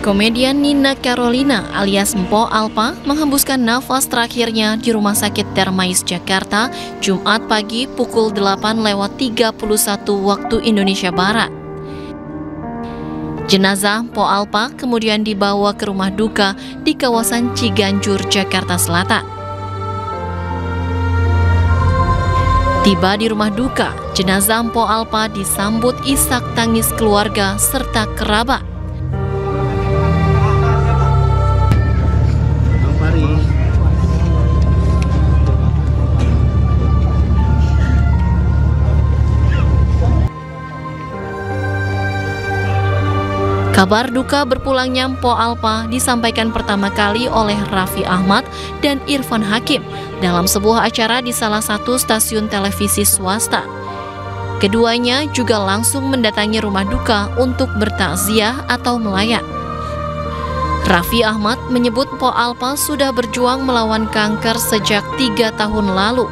Komedian Nina Carolina alias Mpo Alpa menghembuskan nafas terakhirnya di Rumah Sakit Darmais, Jakarta, Jumat pagi pukul 8:31 waktu Indonesia Barat. Jenazah Mpo Alpa kemudian dibawa ke rumah duka di kawasan Ciganjur, Jakarta Selatan. Tiba di rumah duka, jenazah Mpo Alpa disambut isak tangis keluarga serta kerabat. Kabar duka berpulangnya Mpo Alpa disampaikan pertama kali oleh Raffi Ahmad dan Irfan Hakim dalam sebuah acara di salah satu stasiun televisi swasta. Keduanya juga langsung mendatangi rumah duka untuk bertakziah atau melayat. Raffi Ahmad menyebut Mpo Alpa sudah berjuang melawan kanker sejak 3 tahun lalu.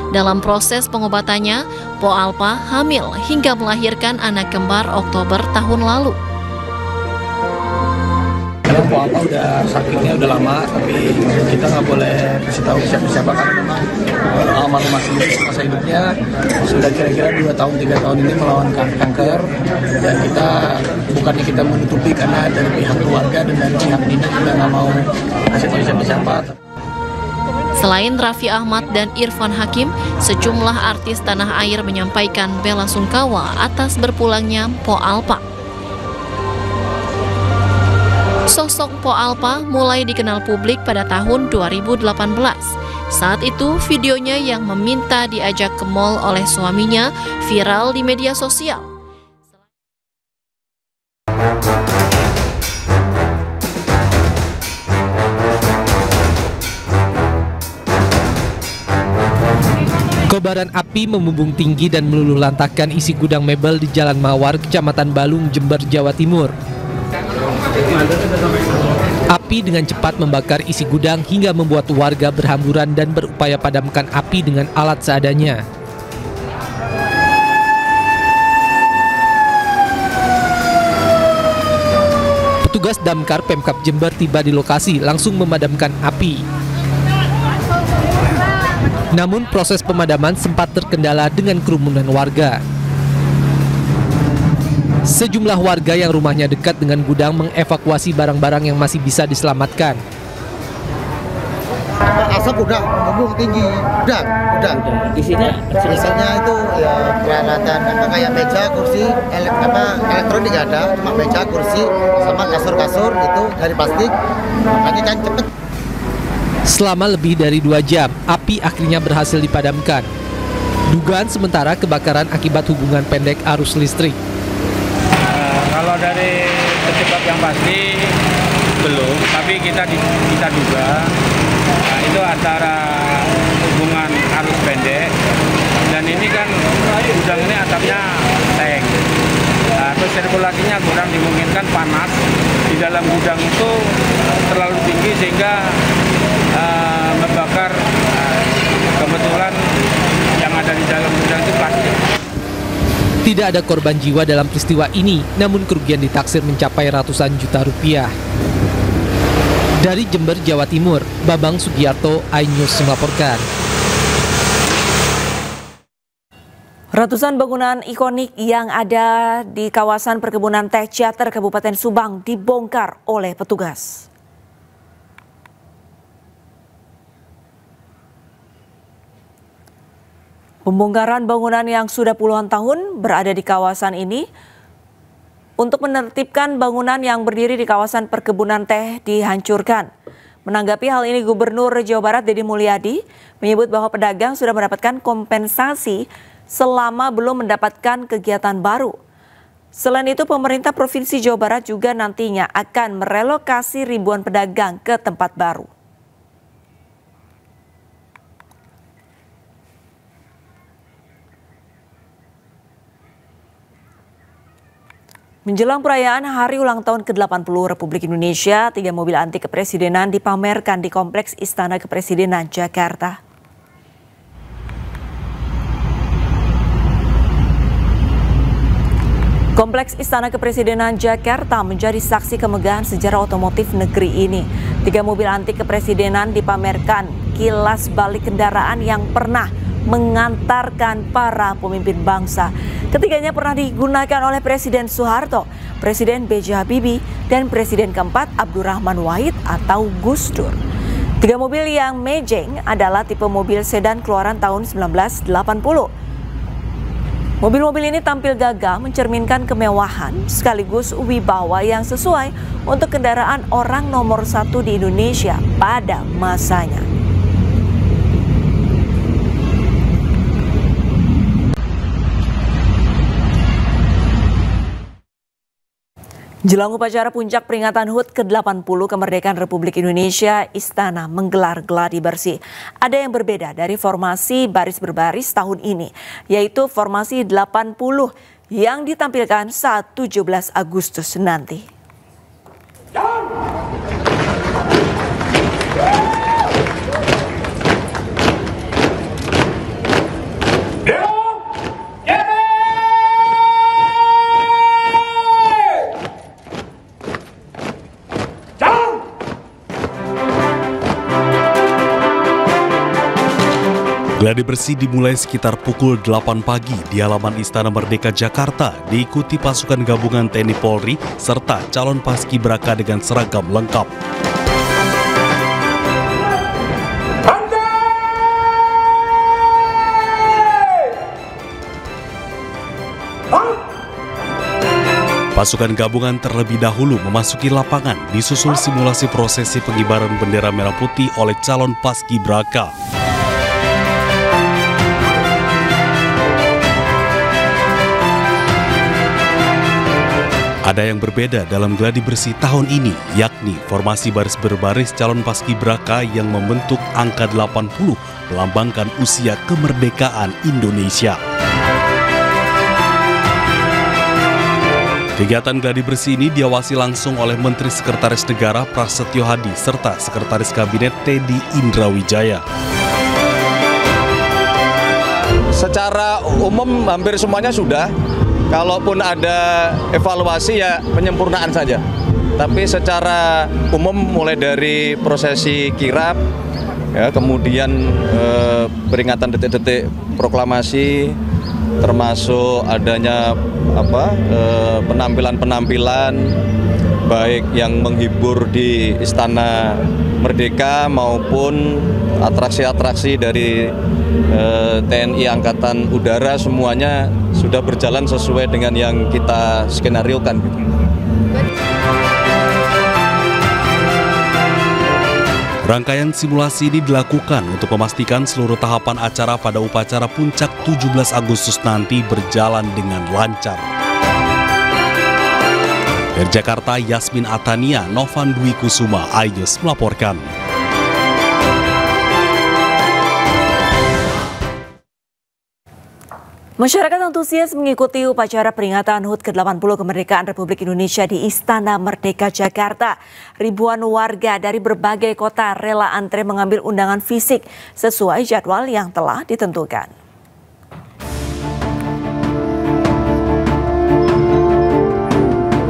Dalam proses pengobatannya, Mpo Alpa hamil hingga melahirkan anak kembar Oktober tahun lalu. Mpo Alpa udah sakitnya udah lama, tapi kita nggak boleh kasih tahu siapa-siapa karena memang almarhum sendiri semasa hidupnya sudah kira-kira 2 tahun 3 tahun ini melawan kanker, dan bukannya kita menutupi karena dari pihak keluarga dan dari pihak Nina juga nggak mau kasih tahu siapa-siapa. Selain Raffi Ahmad dan Irfan Hakim, sejumlah artis tanah air menyampaikan bela sungkawa atas berpulangnya Mpo Alpa. Sosok Mpo Alpa mulai dikenal publik pada tahun 2018. Saat itu videonya yang meminta diajak ke mall oleh suaminya viral di media sosial. Kobaran api membumbung tinggi dan meluluh lantakkan isi gudang mebel di Jalan Mawar, Kecamatan Balung, Jember, Jawa Timur. Api dengan cepat membakar isi gudang hingga membuat warga berhamburan dan berupaya padamkan api dengan alat seadanya. Petugas damkar Pemkab Jember tiba di lokasi langsung memadamkan api. Namun proses pemadaman sempat terkendala dengan kerumunan warga. Sejumlah warga yang rumahnya dekat dengan gudang mengevakuasi barang-barang yang masih bisa diselamatkan. Asap udah membumbung tinggi, gudang. Isinya itu ya peralatan kayak meja, kursi, elektronik nggak ada, cuma meja, kursi, sama kasur-kasur itu dari plastik, makanya kan cepet. Selama lebih dari 2 jam, api akhirnya berhasil dipadamkan. Dugaan sementara kebakaran akibat hubungan pendek arus listrik. Kalau dari penyebab yang pasti belum, tapi kita duga itu antara hubungan arus pendek, dan ini kan gudang ini atapnya tank. Terus sirkulasinya kurang dimungkinkan, panas di dalam gudang itu terlalu tinggi sehingga membakar, kebetulan yang ada di dalam gudang itu plastik. Tidak ada korban jiwa dalam peristiwa ini, namun kerugian ditaksir mencapai ratusan juta rupiah. Dari Jember, Jawa Timur, Babang Sugiarto, iNews melaporkan. Ratusan bangunan ikonik yang ada di kawasan perkebunan teh Ciater, Kabupaten Subang dibongkar oleh petugas. Pembongkaran bangunan yang sudah puluhan tahun berada di kawasan ini untuk menertibkan bangunan yang berdiri di kawasan perkebunan teh dihancurkan. Menanggapi hal ini, Gubernur Jawa Barat Deddy Mulyadi menyebut bahwa pedagang sudah mendapatkan kompensasi selama belum mendapatkan kegiatan baru. Selain itu, pemerintah Provinsi Jawa Barat juga nantinya akan merelokasi ribuan pedagang ke tempat baru. Menjelang perayaan Hari Ulang Tahun ke-80 Republik Indonesia, 3 mobil anti kepresidenan dipamerkan di Kompleks Istana Kepresidenan Jakarta. Kompleks Istana Kepresidenan Jakarta menjadi saksi kemegahan sejarah otomotif negeri ini. 3 mobil antik kepresidenan dipamerkan kilas balik kendaraan yang pernah mengantarkan para pemimpin bangsa. Ketiganya pernah digunakan oleh Presiden Soeharto, Presiden B.J. Habibie, dan Presiden keempat Abdurrahman Wahid atau Gus Dur. 3 mobil yang mejeng adalah tipe mobil sedan keluaran tahun 1980. Mobil-mobil ini tampil gagah mencerminkan kemewahan sekaligus wibawa yang sesuai untuk kendaraan orang nomor 1 di Indonesia pada masanya. Jelang upacara puncak peringatan HUT ke-80 kemerdekaan Republik Indonesia, Istana menggelar gladi bersih. Ada yang berbeda dari formasi baris berbaris tahun ini, yaitu formasi 80 yang ditampilkan saat 17 Agustus nanti. Gladi bersih dimulai sekitar pukul 8 pagi di halaman Istana Merdeka Jakarta, diikuti pasukan gabungan TNI Polri serta calon paskibraka dengan seragam lengkap. Pasukan gabungan terlebih dahulu memasuki lapangan disusul simulasi prosesi pengibaran bendera merah putih oleh calon paskibraka. Ada yang berbeda dalam gladi bersih tahun ini, yakni formasi baris berbaris calon paskibraka yang membentuk angka 80 melambangkan usia kemerdekaan Indonesia. Kegiatan gladi bersih ini diawasi langsung oleh Menteri Sekretaris Negara Prasetyo Hadi serta Sekretaris Kabinet Teddy Indrawijaya. Secara umum hampir semuanya sudah. Kalaupun ada evaluasi ya penyempurnaan saja. Tapi secara umum mulai dari prosesi kirap, ya, kemudian peringatan detik-detik proklamasi, termasuk adanya penampilan-penampilan baik yang menghibur di Istana Merdeka maupun atraksi-atraksi dari TNI Angkatan Udara, semuanya sudah berjalan sesuai dengan yang kita skenariokan. Rangkaian simulasi ini dilakukan untuk memastikan seluruh tahapan acara pada upacara puncak 17 Agustus nanti berjalan dengan lancar. Dari Jakarta, Yasmin Atania, Novan Dwi Kusuma, iNews melaporkan. Masyarakat antusias mengikuti upacara peringatan HUT ke-80 kemerdekaan Republik Indonesia di Istana Merdeka Jakarta. Ribuan warga dari berbagai kota rela antre mengambil undangan fisik sesuai jadwal yang telah ditentukan.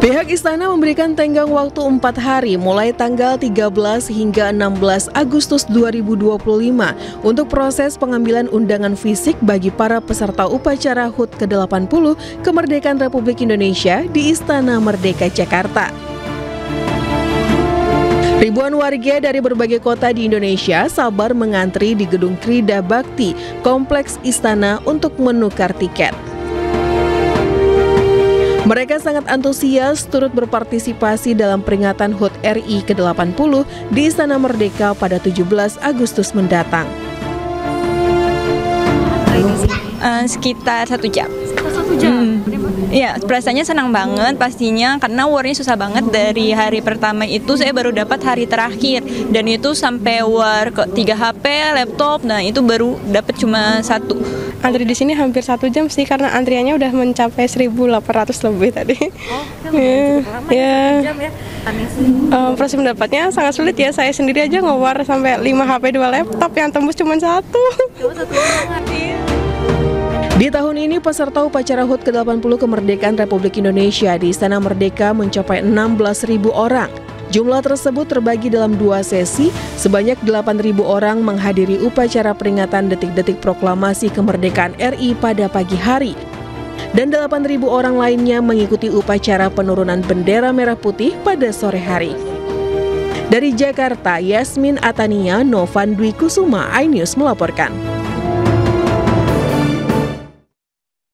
Pihak Istana memberikan tenggang waktu 4 hari mulai tanggal 13 hingga 16 Agustus 2025 untuk proses pengambilan undangan fisik bagi para peserta upacara HUT ke-80 kemerdekaan Republik Indonesia di Istana Merdeka Jakarta. Ribuan warga dari berbagai kota di Indonesia sabar mengantri di Gedung Krida Bakti, Kompleks Istana untuk menukar tiket. Mereka sangat antusias turut berpartisipasi dalam peringatan HUT RI ke-80 di Istana Merdeka pada 17 Agustus mendatang. Sekitar 1 jam. 1 jam? Iya, perasaannya senang banget pastinya karena warnya susah banget. Dari hari pertama itu saya baru dapat hari terakhir dan itu sampai war ke 3 HP, laptop, nah itu baru dapat cuma 1. Antri di sini hampir 1 jam sih karena antriannya udah mencapai 1.800 lebih tadi. Proses mendapatnya sangat sulit ya. Saya sendiri aja ngewar sampai 5 HP 2 laptop yang tembus cuma 1. Di tahun ini, peserta upacara HUT ke-80 kemerdekaan Republik Indonesia di Istana Merdeka mencapai 16.000 orang. Jumlah tersebut terbagi dalam 2 sesi, sebanyak 8.000 orang menghadiri upacara peringatan detik-detik proklamasi kemerdekaan RI pada pagi hari. Dan 8.000 orang lainnya mengikuti upacara penurunan bendera merah putih pada sore hari. Dari Jakarta, Yasmin Atania, Novan Dwi Kusuma, iNews melaporkan.